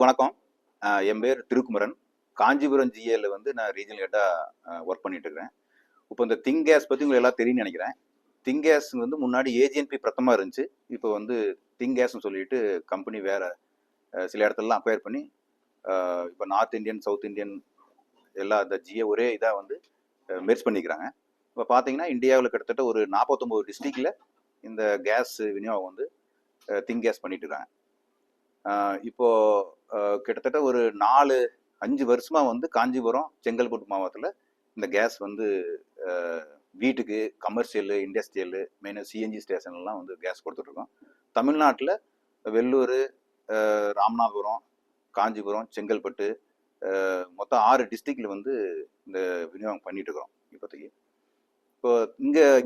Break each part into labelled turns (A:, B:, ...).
A: வணக்கம். என் பேர் திருக்குமரன். காஞ்சிபுரம் ஜிஏல வந்து நான் ரீஜனல் ஹெட்டா ஒர்க் பண்ணிட்டு இருக்கிறேன். இப்போ இந்த திங் கேஸ் பத்தி உங்களுக்கு எல்லாம் தெரியும்னு நினைக்கிறேன். திங் கேஸ் வந்து முன்னாடி ஏஜிஎன்பி பிரதமா இருந்துச்சு. இப்போ வந்து திங் கேஸ்னு சொல்லிட்டு கம்பெனி வேற சில இடத்துலலாம் அக்வயர் பண்ணி இப்போ நார்த் இந்தியன், சவுத் இந்தியன் எல்லா இந்த ஜிஏ ஒரே இதாக வந்து மெர்ஜ் பண்ணிக்கிறாங்க. இப்போ பார்த்தீங்கன்னா இந்தியாவில் கிட்டத்தட்ட ஒரு 49 டிஸ்ட்ரிக்டில் இந்த கேஸ் விநியோகம் வந்து திங் கேஸ் பண்ணிட்டு இருக்காங்க. இப்போ கிட்டத்தட்ட ஒரு 4-5 வருஷமா வந்து காஞ்சிபுரம், செங்கல்பட்டு மாவட்டத்தில் இந்த கேஸ் வந்து வீட்டுக்கு, கமர்ஷியலு, இண்டஸ்ட்ரியலு, மெயினாக சிஎன்ஜி ஸ்டேஷன்லாம் வந்து கேஸ் கொடுத்துட்ருக்கோம். தமிழ்நாட்டில் வெள்ளூர், ராமநாதபுரம், காஞ்சிபுரம், செங்கல்பட்டு மொத்தம் 6 டிஸ்ட்ரிக்டில் வந்து இந்த விநியோகம் பண்ணிட்டு இருக்கிறோம் இப்போதைக்கு. இப்போ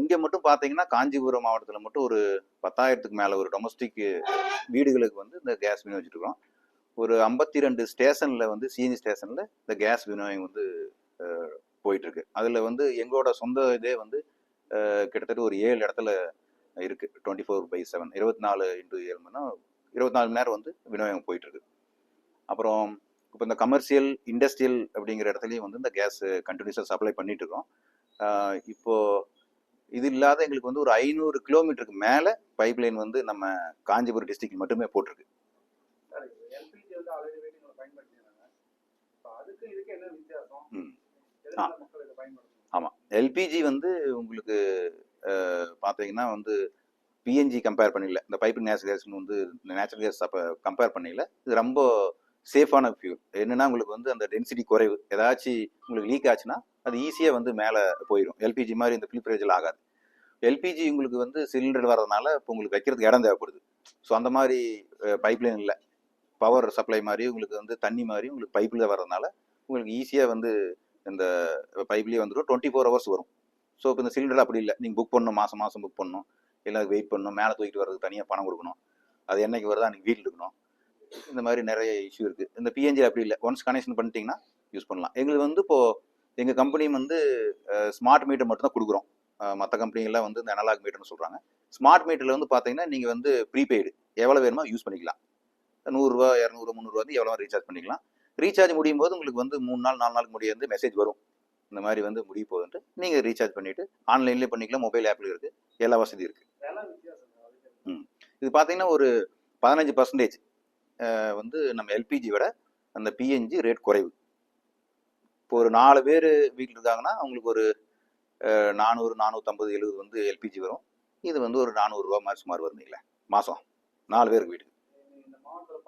A: இங்கே மட்டும் பார்த்தீங்கன்னா காஞ்சிபுரம் மாவட்டத்தில் மட்டும் ஒரு 10,000க்கு மேலே ஒரு டொமஸ்டிக் வீடுகளுக்கு வந்து இந்த கேஸ் விநியோகிச்சுட்டு இருக்கோம். ஒரு 52 ஸ்டேஷனில் வந்து சிஎன்ஜி ஸ்டேஷனில் இந்த கேஸ் விநியோகம் வந்து போயிட்டு இருக்கு. அதில் வந்து எங்களோட சொந்த இதே வந்து கிட்டத்தட்ட ஒரு 7 இடத்துல இருக்கு. 24/7 24x7 24 மணி நேரம் வந்து விநியோகம் போயிட்டு இருக்கு. அப்புறம் இப்போ இந்த கமர்ஷியல், இண்டஸ்ட்ரியல் அப்படிங்கிற இடத்துலையும் வந்து இந்த கேஸ் கண்டினியூஸாக சப்ளை பண்ணிட்டு இருக்கோம். இப்போ இது இல்லாத எங்களுக்கு வந்து ஒரு 500 கிலோமீட்டருக்கு மேலே பைப்லைன் வந்து நம்ம காஞ்சிபுரம் டிஸ்ட்ரிக்ட் மட்டுமே போட்டிருக்கு. ஆமாம், எல்பிஜி வந்து உங்களுக்கு பார்த்தீங்கன்னா வந்து பிஎன்ஜி கம்பேர் பண்ணல, இந்த பைப்பு நேச்சுரல் கேஸ் வந்து நேச்சுரல் கேஸ் அப்போ கம்பேர் பண்ணல. இது ரொம்ப சேஃபான ஃபியூல். என்னன்னா உங்களுக்கு வந்து அந்த டென்சிட்டி குறைவு. ஏதாச்சும் உங்களுக்கு லீக் ஆச்சுன்னா அது ஈஸியாக வந்து மேலே போயிடும். எல்பிஜி மாதிரி இந்த ஃபில்ட்ரேஜில் ஆகாது. எல்பிஜி உங்களுக்கு வந்து சிலிண்டர் வர்றதுனால இப்போ உங்களுக்கு வைக்கிறதுக்கு இடம் தேவைப்படுது. ஸோ அந்த மாதிரி பைப்லைன் இல்லை. பவர் சப்ளை மாதிரி உங்களுக்கு வந்து தண்ணி மாதிரி உங்களுக்கு பைப்பில் வர்றதுனால உங்களுக்கு ஈஸியாக வந்து இந்த பைப்லேயே வந்துடும். 24 ஹவர்ஸ் வரும். ஸோ இப்போ இந்த சிலிண்டர் அப்படி இல்லை. நீங்கள் புக் பண்ணணும், மாதம் மாதம் புக் பண்ணணும், இல்லை வெயிட் பண்ணணும், மேலே தூக்கிட்டு வர்றதுக்கு தனியாக பணம் கொடுக்கணும், அது என்னைக்கு வருதா அன்றைக்கி வீட்டில் இருக்கணும். இந்த மாதிரி நிறைய இஷ்யூ இருக்குது. இந்த பிஎன்ஜி அப்படி இல்லை. ஒன்ஸ் கனெக்ஷன் பண்ணிட்டீங்கன்னா யூஸ் பண்ணலாம். எங்களுக்கு வந்து இப்போது எங்கள் கம்பெனி வந்து ஸ்மார்ட் மீட்டர் மட்டும்தான் கொடுக்குறோம். மற்ற கம்பெனிகள்லாம் வந்து இந்த அனலாக் மீட்டர்னு சொல்கிறாங்க. ஸ்மார்ட் மீட்டரில் வந்து பார்த்தீங்கன்னா நீங்கள் வந்து ப்ரீபெய்டு எவ்வளோ வேணுமோ யூஸ் பண்ணிக்கலாம். 100 ரூபா, 200, 300 வந்து எவ்வளோ ரீசார்ஜ் பண்ணிக்கலாம். ரீசார்ஜ் முடியும் போது உங்களுக்கு வந்து 3 நாள் 4 நாளுக்கு முடிய வந்து மெசேஜ் வரும், இந்த மாதிரி வந்து முடிய போகுதுன்ட்டு. நீங்கள் ரீசார்ஜ் பண்ணிவிட்டு ஆன்லைன்லேயே பண்ணிக்கலாம். மொபைல் ஆப்பில் இருக்குது, எல்லா வசதியும் இருக்குது. இது பார்த்தீங்கன்னா ஒரு 15% வந்து நம்ம எல்பிஜி விட அந்த பிஎன்ஜி ரேட் குறைவு. இப்போ ஒரு 4 பேர் வீட்டில் இருக்காங்கன்னா அவங்களுக்கு ஒரு 400, 450, 70 வந்து எல்பிஜி வரும். இது வந்து ஒரு 400 ரூபா மாதிரி சுமார் வருதுங்களே மாதம் 4 பேருக்கு வீட்டுக்கு.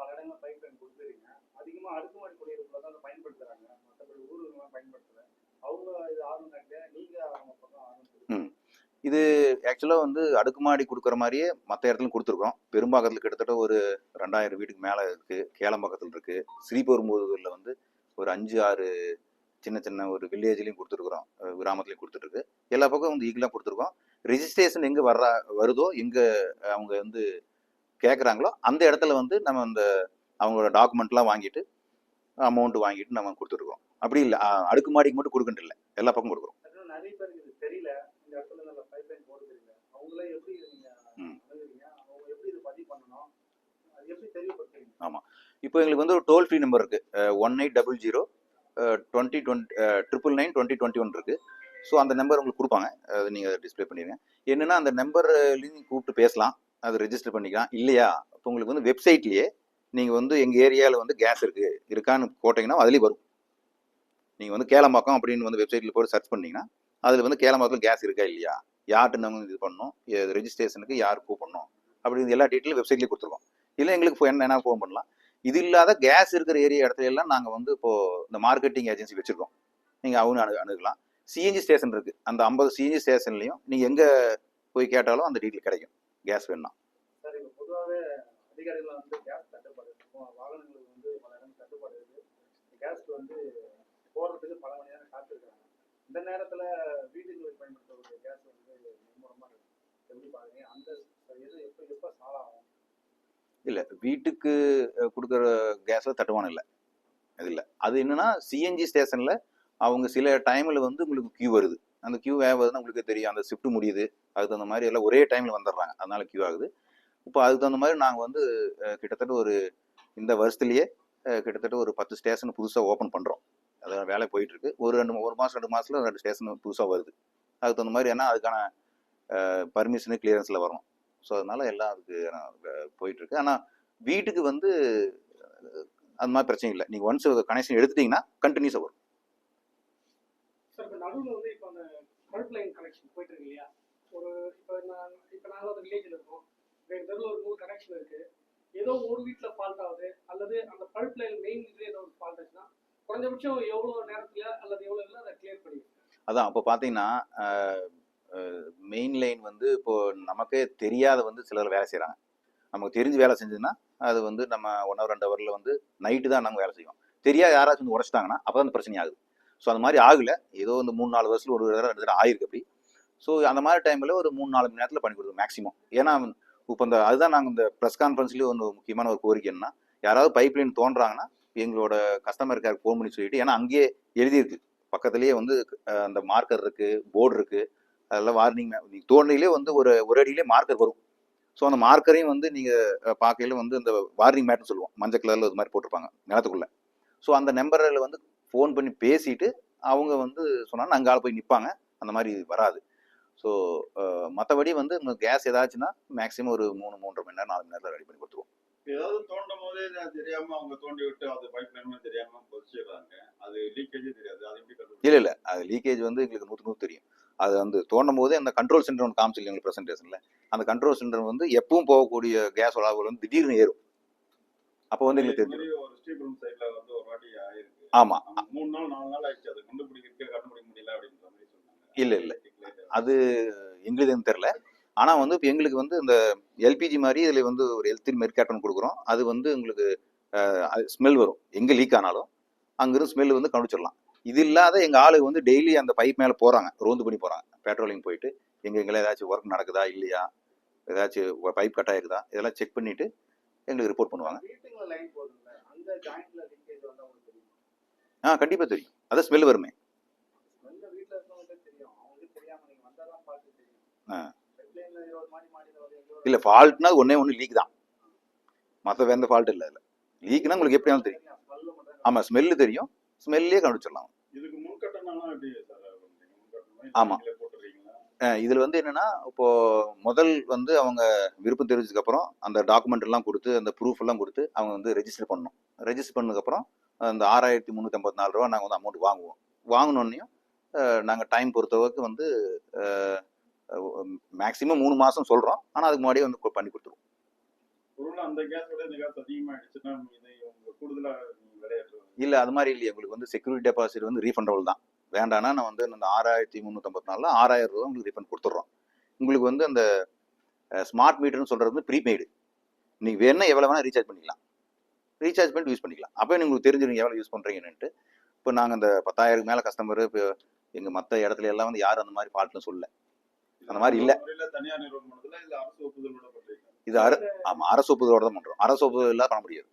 B: பல இடங்கள் பைப்லைன் கொடுத்துருக்கீங்க. அதிகமாக அடுக்குமாடி குடியிருப்புல தான் அதை பயன்படுத்துறாங்க. மற்றபடி ஊருலாம் பயன்படுத்தல. அவங்க இது ஆர்வம் காட்டியா, நீங்க அவங்க பக்கம் ஆர்வம்.
A: இது ஆக்சுவலாக வந்து அடுக்குமாடி கொடுக்குற மாதிரியே மற்ற இடத்துலையும் கொடுத்துருக்கோம். பெரும்பாக்கத்தில் கிட்டத்தட்ட ஒரு 2000 வீட்டுக்கு மேலே இருக்குது. கேளம்பாக்கத்தில் இருக்குது. ஸ்ரீபெரும்புதூரில் வந்து ஒரு 5-6 சின்ன சின்ன ஒரு வில்லேஜ்லையும் கொடுத்துருக்குறோம், கிராமத்துலையும் கொடுத்துட்ருக்கு. எல்லா பக்கம் வந்து ஈக்குவலாக கொடுத்துருக்கோம். ரெஜிஸ்ட்ரேஷன் எங்கே வருதோ, எங்கே அவங்க வந்து கேட்குறாங்களோ அந்த இடத்துல வந்து நம்ம அந்த அவங்களோட டாக்குமெண்ட்லாம் வாங்கிட்டு அமௌண்ட் வாங்கிட்டு நம்ம கொடுத்துருக்கோம். அப்படி இல்லை அடுக்குமாடிக்கு மட்டும் கொடுக்கறது இல்லை, எல்லா பக்கம் கொடுக்குறோம்.
B: நிறைய பேருக்கு இது தெரியல. இந்த இடத்துல நம்ம பைப்லைன் போட தெரியல. அவங்களே எப்படி நீங்க அணுகுறீங்க, அவங்க எப்படி இது பதிவு பண்ணணும், அது எப்படி தெரியப்படுத்துறீங்க?
A: ஆமாம், இப்போ எங்களுக்கு வந்து ஒரு டோல் ஃப்ரீ நம்பர் இருக்குது, 1800-2099-2021 இருக்குது. ஸோ அந்த நம்பர் உங்களுக்கு கொடுப்பாங்க, அது நீங்கள் டிஸ்பிளே பண்ணிடுங்க. என்னென்னா அந்த நம்பர்லேயும் கூப்பிட்டு பேசலாம், அது ரெஜிஸ்டர் பண்ணிக்கலாம். இல்லையா இப்போ உங்களுக்கு வந்து வெப்சைட்லேயே நீங்கள் வந்து எங்கள் ஏரியாவில் வந்து கேஸ் இருக்கான்னு போட்டிங்கன்னா அதுலேயும் வரும். நீங்கள் வந்து கேளம்பாக்கம் அப்படின்னு வந்து வெப்சைட்டில் போட்டு சர்ச் பண்ணிங்கன்னா அதில் வந்து கேளம்பாக்கத்தில் கேஸ் இருக்கா இல்லையா, யார்கிட்ட நாங்கள் இது பண்ணணும், ரெஜிஸ்ட்ரேஷனுக்கு யார் கூப்பிடணும் அப்படின்னு எல்லா டீட்டெயிலும் வெப்சைட்லேயே கொடுத்துருக்கோம். இல்லை எங்களுக்கு என்ன ஃபோன் பண்ணலாம். இது இல்லாத கேஸ் இருக்கிற இடத்துல எல்லாம் நாங்கள் வந்து இப்போது இந்த மார்க்கெட்டிங் ஏஜென்சி வச்சுருக்கோம். நீங்கள் அவங்க அணுகலாம். சிஎன்ஜி ஸ்டேஷன் இருக்குது. அந்த 50 சிஎன்ஜி ஸ்டேஷன்லையும் நீங்கள் எங்கே போய் கேட்டாலும் அந்த டீட்டெயில் கிடைக்கும் கேஸ் வேணும்னா.
B: சார், இப்போ பொதுவாகவே அதிகாரிகள் வந்து கேஸ் தட்டுப்பாடு இருக்கும், வாகனங்களுக்கு வந்து பல இடம் தட்டுப்பாடு இருக்குது. கேஸ்க்கு வந்து போகிறதுக்கு பல மணி நேரம் காத்திருக்காங்க. இந்த நேரத்தில் வீட்டுக்கு பயன்படுத்தக்கூடிய கேஸ் வந்து மும்முரமாக இருக்குது. எப்படி பாருங்க, அந்த இது எப்போ சால் ஆகும்?
A: இல்லை, வீட்டுக்கு கொடுக்குற கேஸில் தட்டுவானம் இல்லை, அது இல்லை. அது என்னன்னா சிஎன்ஜி ஸ்டேஷனில் அவங்க சில டைமில் வந்து உங்களுக்கு கியூ வருது. அந்த கியூ வருதுன்னா உங்களுக்கு தெரியும், அந்த ஷிஃப்ட் முடியுது, அதுக்கு தகுந்த மாதிரி எல்லாம் ஒரே டைமில் வந்துடுறாங்க, அதனால கியூ ஆகுது. இப்போ அதுக்கு தகுந்த மாதிரி நாங்கள் வந்து கிட்டத்தட்ட ஒரு இந்த வருஷத்துலேயே கிட்டத்தட்ட ஒரு 10 ஸ்டேஷன் புதுசாக ஓப்பன் பண்ணுறோம். அதான் வேலை போயிட்டுருக்கு. ஒரு மாதம் 2 மாதத்தில் 2 ஸ்டேஷன் புதுசாக வருது. அதுக்கு தகுந்த மாதிரி ஏன்னா அதுக்கான பர்மிஷனு கிளியரன்ஸில் வரும். ஸோ அதனால எல்லாம் அதுக்கு போயிட்டுருக்கு. ஆனால் வீட்டுக்கு வந்து அந்த மாதிரி பிரச்சனை இல்லை. நீங்கள் ஒன்ஸ் கனெக்ஷன் எடுத்துட்டீங்கன்னா கண்டினியூஸாக வரும்.
B: சார் இப்போ நடுவில் வந்து இப்போ அந்த பல்ப் லைன் கனெக்ஷன் போயிட்டு இருக்கு இல்லையா? ஒரு இப்போ நாங்கள் ஒரு வில்லேஜில் இருக்கோம். எங்கள் தெருவில் ஒரு 3 கனெக்ஷன் இருக்கு. ஏதோ ஒரு வீட்டில் ஃபால்ட் ஆகுது அல்லது அந்த பல்ப் லைன் மெயின் இதுலேயே ஏதோ ஒரு ஃபால்ட் ஆச்சுன்னா குறைஞ்சபட்சம் எவ்வளோ நேரத்தில் அல்லது எவ்வளோ இல்லை அதை கிளியர் பண்ணிடுங்க.
A: அதான் அப்போ பார்த்தீங்கன்னா மெயின் லைன் வந்து இப்போ நமக்கே தெரியாத வந்து சிலர் வேலை செய்கிறாங்க. நமக்கு தெரிஞ்சு வேலை செஞ்சதுன்னா அது வந்து நம்ம 1 hour 2 hourல வந்து நைட்டு தான் நாங்கள் வேலை செய்வோம். தெரியாத யாராச்சும் வந்து உடச்சிட்டாங்கன்னா அப்போ தான் பிரச்சனை ஆகுது. ஸோ அந்த மாதிரி ஆகலை. ஏதோ வந்து 3-4 வருஷத்துல ஒரு தடவை 2 தடவை ஆயிருக்கு அப்படி. ஸோ அந்த மாதிரி டைமில் ஒரு 3-4 மணி நேரத்தில் பண்ணி கொடுக்குறோம் மேக்ஸிமம். ஏன்னா இப்போ அதுதான் நாங்கள் இந்த ப்ரெஸ் கான்ஃபரன்ஸ்லேயே ஒன்று முக்கியமான ஒரு கோரிக்கை என்னன்னா, யாராவது பைப் லைன் தோன்றாங்கன்னா எங்களோட கஸ்டமர் கேருக்கு ஃபோன் பண்ணி சொல்லிட்டு, ஏன்னா அங்கேயே எழுதியிருக்கு பக்கத்துலேயே வந்து அந்த மார்க்கர் இருக்குது, போர்டு இருக்குது, அதெல்லாம் வார்னிங் நீங்கள் தோண்டிலே வந்து ஒரு அடியிலே மார்க்கர் வரும். ஸோ அந்த மார்க்கரையும் வந்து நீங்கள் பார்க்கையில் வந்து இந்த வார்னிங் மேட்னு சொல்லுவோம், மஞ்சள் கலரில் இது மாதிரி போட்டிருப்பாங்க நிலத்துக்குள்ளே. ஸோ அந்த நம்பரில் வந்து ஃபோன் பண்ணி பேசிட்டு அவங்க வந்து சொன்னாங்கன்னா அங்கே ஆள் போய் நிற்பாங்க. அந்த மாதிரி வராது. ஸோ மற்றபடி வந்து உங்கள் கேஸ் ஏதாச்சுன்னா மேக்ஸிமம் ஒரு 3-3.5 மணி நேரம் 4 மணி நேரத்தில் ரெடி பண்ணி கொடுத்துருவோம்.
C: ஏதாவது தோண்டும் போதே தெரியாம அவங்க தோண்டி விட்டு அது பைப் லைன் தெரியாம பொதிச்சிடுறாங்க. அது லீக்கேஜே தெரியாது. அது எப்படி கண்டுபிடிக்கும்?
A: இல்லை அது லீக்கேஜ் வந்து எங்களுக்கு 100% தெரியும். அது வந்து தோண்டும் போதே அந்த கண்ட்ரோல் சென்டர் ஒன்று காமிச்சில்லை எங்களுக்கு ப்ரெசன்டேஷனில். அந்த கண்ட்ரோல் சென்டர் வந்து எப்பவும் போகக்கூடிய கேஸ் அளவுகள் வந்து திடீர்னு ஏறும். அப்போ வந்து எங்களுக்கு தெரியும்.
C: ஒரு ஸ்ரீபுரம் சைட்ல வந்து ஒரு வாட்டி ஆயிருக்கு.
A: ஆமாம்,
C: 3 நாள் 4 நாள் ஆயிடுச்சு. அது கண்டுபிடிக்க முடியல அப்படின்ற மாதிரி சொன்னாங்க.
A: இல்லை அது எங்களுக்கு தெரியல. ஆனால் வந்து இப்போ எங்களுக்கு வந்து இந்த எல்பிஜி மாதிரி இதில் வந்து ஒரு ஹெல்த் மெர்கேட்டன் கொடுக்குறோம். அது வந்து உங்களுக்கு ஸ்மெல் வரும். எங்கே லீக் ஆனாலும் அங்கிருந்து ஸ்மெல் வந்து கண்டுபிடிச்சிடலாம். இது இல்லாத எங்கள் ஆளுக்கு வந்து டெய்லி அந்த பைப் மேலே போகிறாங்க, ரோந்து பண்ணி போகிறாங்க, பெட்ரோலிங் போயிட்டு எங்கெல்லாம் ஏதாச்சும் ஒர்க் நடக்குதா இல்லையா, ஏதாச்சும் பைப் கட் ஆகிருக்குதா, இதெல்லாம் செக் பண்ணிவிட்டு எங்களுக்கு ரிப்போர்ட் பண்ணுவாங்க. கண்டிப்பாக தெரியும். அதான் ஸ்மெல் வருமே. இல்லை ஃபால்ட்னா ஒன்று லீக் தான், மற்ற எந்த ஃபால்ட் இல்லை. இல்லை லீக்னா உங்களுக்கு எப்படியாலும் தெரியும். ஆமாம், ஸ்மெல்லு தெரியும். ஸ்மெல்லே கண்டுபிடிச்சிடலாம்.
C: இதுக்கு முன்கட்டணம்லாம் எப்படி சார்?
A: ஆமாம், இதில் வந்து என்னென்னா இப்போ முதல் வந்து அவங்க விருப்பம் தெரிஞ்சதுக்கப்புறம் அந்த டாக்குமெண்ட் எல்லாம் கொடுத்து அந்த ப்ரூஃப் எல்லாம் கொடுத்து அவங்க வந்து ரெஜிஸ்டர் பண்ணணும். ரெஜிஸ்டர் பண்ணதுக்கப்புறம் அந்த 6,354 ரூபா நாங்கள் வந்து அமௌண்ட் வாங்குவோம். வாங்கினோன்னையும் நாங்கள் டைம் பொறுத்தவரைக்கும் வந்து மேக்ஸிமம் 3 மாதம் சொல்கிறோம். ஆனால் அதுக்கு முன்னாடியே வந்து பண்ணி கொடுத்துருவோம்.
C: அந்த கேஸோட இந்த கேஸ் அதிகமாகிடுச்சுன்னா கூடுதலாக
A: இல்லை அது மாதிரி இல்லையே. உங்களுக்கு வந்து செக்யூரிட்டி டெபாசிட் வந்து ரீஃபண்டபிள் தான். வேண்டாம்னா நான் வந்து அந்த 6,354 6,000 ரூபா உங்களுக்கு ரீஃபண்ட் கொடுத்துட்றோம். உங்களுக்கு வந்து அந்த ஸ்மார்ட் மீட்டர்னு சொல்கிறது வந்து ப்ரீபெய்டு. நீங்கள் வேணால் எவ்வளோ வேணால் ரீசார்ஜ் பண்ணிக்கலாம். ரீசார்ஜ் பண்ணிட்டு யூஸ் பண்ணிக்கலாம். அப்போ உங்களுக்கு தெரிஞ்சிடும் எவ்வளோ யூஸ் பண்ணுறீங்கன்னுட்டு. இப்போ நாங்கள் அந்த 10,000 மேலே கஸ்டமர் இப்போ எங்கள் மற்ற இடத்துல எல்லாம் வந்து யாரும் அந்த மாதிரி ஃபால்ட்னு சொல்லலை. அந்த மாதிரி இல்லை.
C: தனியார் நிறுவனத்தில் இல்லை அரசு ஒப்புதலோட பண்ணுறீங்க?
A: இது ஆமாம், அரசு ஒப்புதலோட தான் பண்ணுறோம். அரசு ஒப்புதல் இல்லாத பண்ண முடியாது.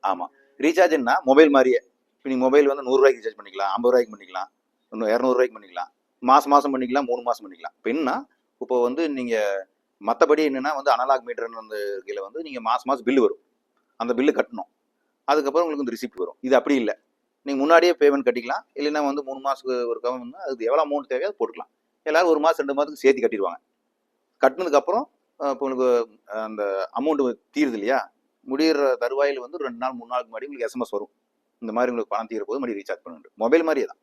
A: ஆமாம், ரீசார்ஜ்னா மொபைல் மாதிரியே. இப்போ நீங்கள் மொபைல் வந்து 100 ரூபாய்க்கு ரீசார்ஜ் பண்ணிக்கலாம், 50 ரூபாய்க்கு பண்ணிக்கலாம், இன்னும் 200 ரூபாய்க்கு பண்ணிக்கலாம், மாதம் பண்ணிக்கலாம், 3 மாதம் பண்ணிக்கலாம். இப்போ என்ன இப்போ வந்து நீங்கள் மற்றபடி என்னென்னா வந்து அனலாக் மீட்டர்னு அந்த கீழே வந்து நீங்கள் மாதம் பில்லு வரும். அந்த பில்லு கட்டணும். அதுக்கப்புறம் உங்களுக்கு வந்து ரிசிப்ட் வரும். இது அப்படி இல்லை. நீங்கள் முன்னாடியே பேமெண்ட் கட்டிக்கலாம். இல்லைன்னா வந்து 3 மாதத்துக்கு ஒரு கவர்மெண்ட் வந்து அதுக்கு எவ்வளோ அமௌண்ட் தேவையோ அது போட்டுக்கலாம். எல்லோரும் 1 மாதம் 2 மாதத்துக்கு சேர்த்து கட்டிடுவாங்க. கட்டினதுக்கப்புறம் இப்போ உங்களுக்கு அந்த அமௌண்ட்டு தீருது இல்லையா, முடிகிற தருவாயில் வந்து 2 நாள் 3 நாளுக்கு முன்னாடி உங்களுக்கு எஸ்எம்எஸ் வரும். இந்த மாதிரி உங்களுக்கு பணம் தீர போது மறுபடியும் ரீசார்ஜ் பண்ணுங்க. மொபைல் மாதிரியே தான்.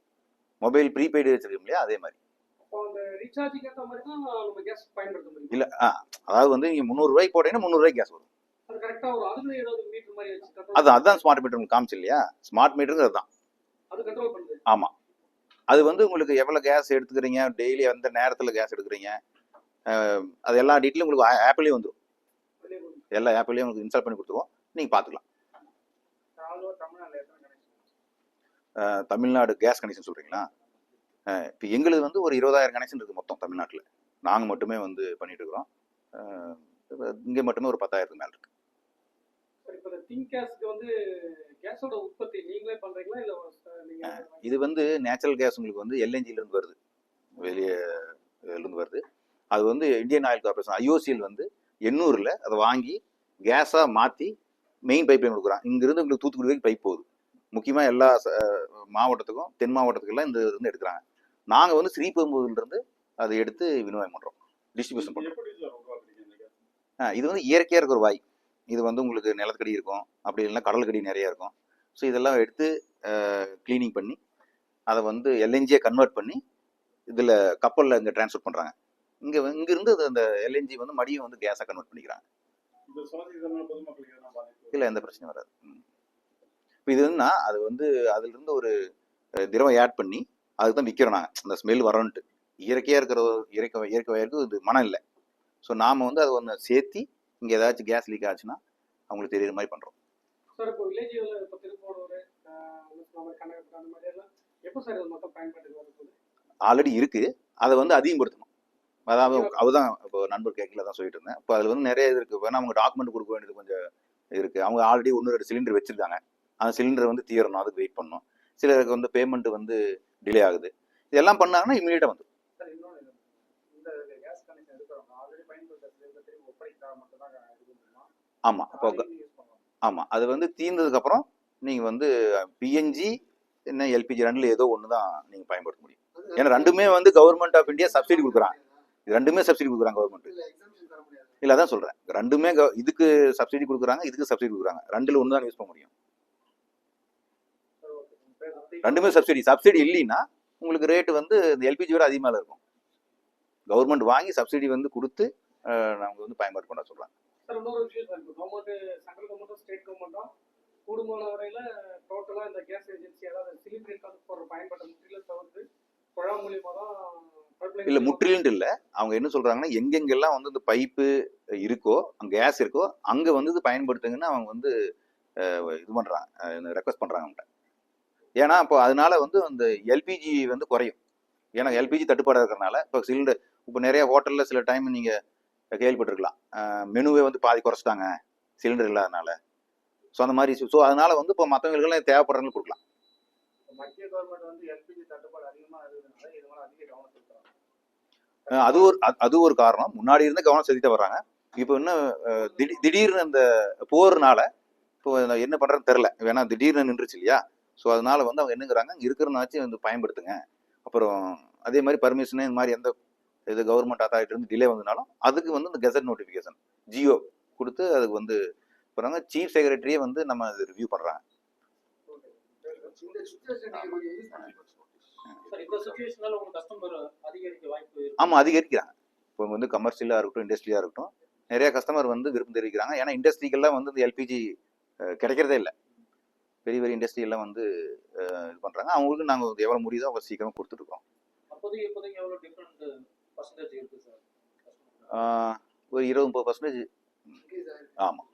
A: மொபைல் ப்ரீபெய்டு வச்சிருக்கோம் இல்லையா, அதே மாதிரி. இல்லை அதாவது வந்து நீங்கள் 300 ரூபாய்க்கு போட்டீங்கன்னா 300 ரூபாய்க்கு கேஸ் வரும். அதுதான் ஸ்மார்ட் மீட்டர் உங்களுக்கு காமிச்சு இல்லையா. ஸ்மார்ட் மீட்டருங்கிறது அதுதான். ஆமாம், அது வந்து உங்களுக்கு எவ்வளோ கேஸ் எடுத்துக்கிறீங்க, டெய்லி எந்த நேரத்தில் கேஸ் எடுக்கிறீங்க, அது எல்லா டீட்டெயிலும் உங்களுக்கு ஆப்லேயும் வந்துடும். எல்லா ஆப்லேயும் உங்களுக்கு இன்ஸ்டால் பண்ணி கொடுத்துருவோம். நீங்கள் பார்த்துக்கலாம். தமிழ்நாடு கேஸ் கனெக்ஷன் சொல்கிறீங்களா? இப்போ எங்களுக்கு வந்து ஒரு 20,000 கனெக்ஷன் இருக்குது மொத்தம் தமிழ்நாட்டில். நாங்கள் மட்டுமே வந்து பண்ணிட்டு இருக்கிறோம். இங்கே மட்டுமே ஒரு 10,000க்கு மேலே இருக்குது. இது வந்து நேச்சுரல் கேஸ் உங்களுக்கு வந்து எல்என்ஜிலேருந்து வருது, வெளியே இருந்து வருது. அது வந்து இந்தியன் ஆயில் கார்பரேஷன் IOCL வந்து 800ல் அதை வாங்கி கேஸாக மாற்றி மெயின் பைப் லைன் கொடுக்குறான். இங்கிருந்து உங்களுக்கு தூத்துக்குடி வரைக்கும் பைப் போகுது. முக்கியமாக எல்லா மாவட்டத்துக்கும் தென் மாவட்டத்துக்கெல்லாம் இந்த இருந்து எடுக்கிறாங்க. நாங்கள் வந்து ஸ்ரீபெரும்புதூர்லேருந்து அதை எடுத்து விநியோகம் பண்ணுறோம், டிஸ்ட்ரிபியூஷன் பண்ணுறோம்.
C: எப்படி சார் உருவாக்குறீங்க இந்த gas?
A: இது வந்து இயற்கையாக இருக்கிற வாய். இது வந்து உங்களுக்கு நிலத்தடி இருக்கும், அப்படி இல்லைன்னா கடலுக்கடி நிறையா இருக்கும். ஸோ இதெல்லாம் எடுத்து க்ளீனிங் பண்ணி அதை வந்து எல்என்ஜியை கன்வெர்ட் பண்ணி இதில் கப்பலில் இங்கே ட்ரான்ஸ்ஃபர் பண்ணுறாங்க. இங்கேருந்து அந்த எல்என்ஜி வந்து மடியும் வந்து கேஸாக கன்வெர்ட் பண்ணிக்கிறாங்க.
C: இந்த சுவாசிக்கிறதுனால பொதுமக்களுக்கு எதனா பாதிப்பு?
A: இல்லை, எந்த பிரச்சனையும் வராது. இப்போ இது என்னன்னா அது வந்து அதுலேருந்து ஒரு திரவம் ஆட் பண்ணி அதுக்கு தான் விற்கிறோம் நாங்கள், அந்த ஸ்மெல் வரோன்ட்டு. இயற்கையாக இருக்கிற இயற்கை வயருக்கு இது மனம் இல்லை. ஸோ நாம் வந்து அதை ஒன்று சேர்த்தி இங்கே ஏதாச்சும் கேஸ் லீக் ஆச்சுன்னா அவங்களுக்கு தெரியுற மாதிரி பண்ணுறோம்.
B: சார் இப்போ வில்லேஜில் இப்போ திருப்பூர் கனகப்பட்டு அந்த மாதிரி எல்லாம் எப்போ சார் இது மொத்தம் பயன்பாட்டுக்கு வருது?
A: ஆல்ரெடி இருக்குது, அதை வந்து அதிகப்படுத்தணும். அதாவது அதுதான் இப்போ நண்பர் கேட்கல தான் சொல்லிட்டு இருந்தேன். இப்போ அதில் வந்து நிறைய இது இருக்குது. வேணா அவங்க டாக்குமெண்ட் கொடுக்க வேண்டியது கொஞ்சம் இருக்குது. அவங்க ஆல்ரெடி 1-2 சிலிண்டர் வச்சுருக்காங்க. அந்த சிலிண்டர் வந்து தீரணும், அதுக்கு வெயிட் பண்ணணும். சிலருக்கு வந்து பேமெண்ட் வந்து டிலே ஆகுது. இதெல்லாம் பண்ணாங்கன்னா இமீடியட்டாக வந்து.
B: சார் இன்னொன்று, இந்த கேஸ் கனெக்ஷன் எடுக்கிறவங்க ஆல்ரெடி பயன்படுத்த சிலிண்டர் திரும்பி ஒப்படைக்காக மட்டும் தான் இது பண்ணுமா?
A: ஆமாம், அப்போ ஆமாம், அது வந்து தீர்ந்ததுக்கப்புறம் நீங்கள் வந்து பிஎன்ஜி என்ன எல்பிஜி ரெண்டில் ஏதோ ஒன்று தான் நீங்கள் பயன்படுத்த முடியும். ஏன்னா ரெண்டுமே வந்து கவர்மெண்ட் ஆஃப் இந்தியா சப்சிடி கொடுக்குறாங்க. இது ரெண்டுமே சப்சிடி கொடுக்குறாங்க கவர்மெண்ட். இல்லை, அதான் சொல்கிறேன், ரெண்டுமே இதுக்கு சப்சிடி கொடுக்குறாங்க, இதுக்கு சப்சிடி கொடுக்குறாங்க. ரெண்டில் ஒன்று தான் யூஸ் பண்ண முடியும். ரெண்டுமே சப்சிடி இல்லைன்னா உங்களுக்கு ரேட்டு வந்து இந்த எல்பிஜி விட அதிகமாக இருக்கும். கவர்மெண்ட் வாங்கி சப்சிடி வந்து கொடுத்து நாங்கள் வந்து பயன்பாடு பண்ண சொல்கிறாங்க.
B: சார் இன்னொரு விஷயம் சார், இப்போ கவர்மெண்ட் சென்ட்ரல் கவர்மெண்ட்டும் ஸ்டேட் கவர்மெண்ட்டும் கூடுமான வரையில் டோட்டலாக இந்த கேஸ் ஏஜென்சி அதாவது சிலிண்டர் காசு போடுற பயன்பாட்டை முற்றிலும் தவிர்த்து குழாய் மூலியமாக தான்.
A: இல்லை, முற்றிலும் இல்லை. அவங்க என்ன சொல்கிறாங்கன்னா எங்கெங்கெல்லாம் வந்து இந்த பைப்பு இருக்கோ, அங்கே கேஸ் இருக்கோ, அங்கே வந்து இது பயன்படுத்துங்கன்னு அவங்க வந்து இது பண்ணுறாங்க, ரெக்வஸ்ட் பண்ணுறாங்க அவங்கள்ட்ட. ஏன்னா இப்போ அதனால வந்து அந்த எல்பிஜி வந்து குறையும். ஏன்னா எல்பிஜி தட்டுப்பாடாக இருக்கிறனால இப்போ சிலிண்டர் இப்போ நிறைய ஹோட்டலில் சில டைம் நீங்கள் கேள்விப்பட்டிருக்கலாம், மெனுவே வந்து பாதி குறைச்சிட்டாங்க சிலிண்டர் இல்லாதனால. ஸோ அந்த மாதிரி அதனால வந்து இப்போ மற்றவங்களுக்கெல்லாம் தேவைப்படுறவங்களுக்கு கொடுக்கலாம்.
B: மத்திய கவர்மெண்ட் வந்து எல்பிஜி தட்டுப்பாடு அதிகமாக இருக்கிறதுனால இது மாதிரி அதிக கவனம் செலுத்துறாங்க.
A: அது ஒரு காரணம். முன்னாடி இருந்து கவனம் செலுத்திட்டு வர்றாங்க. இப்போ இன்னும் திடீர்னு அந்த போறதுனால இப்போ என்ன பண்ணுறதுன்னு தெரில. வேணா திடீர்னு நின்றுச்சு இல்லையா? ஸோ அதனால வந்து அவங்க என்னங்கிறாங்க, இருக்கிறனாச்சும் வந்து பயன்படுத்துங்க. அப்புறம் அதே மாதிரி பர்மிஷனு இந்த மாதிரி எந்த இது கவர்மெண்ட் அத்தாரிட்டி இருந்து டிலே வந்ததுனாலும் அதுக்கு வந்து இந்த கெசட் நோட்டிஃபிகேஷன் ஜியோ கொடுத்து அதுக்கு வந்து போகிறாங்க. சீஃப் செக்ரட்டரியே வந்து நம்ம அது ரிவ்யூ பண்ணுறாங்க. ஆமாம், அதிகரிக்கிறாங்க. இப்போ வந்து கமர்ஷியலாக இருக்கட்டும், இண்டஸ்ட்ரியாக இருக்கட்டும், நிறைய கஸ்டமர் வந்து விருப்பம் தெரிவிக்கிறாங்க. ஏன்னா இண்டஸ்ட்ரிக்கெல்லாம் வந்து இந்த எல்பிஜி கிடைக்கிறதே இல்லை. பெரிய பெரிய இண்டஸ்ட்ரி எல்லாம் வந்து இது பண்ணுறாங்க. அவங்களுக்கு நாங்கள் எவ்வளோ முடியுதோ அவ்வளோ சீக்கிரமாக கொடுத்துட்ருக்கோம். ஒரு 20-30%. ஆமாம்.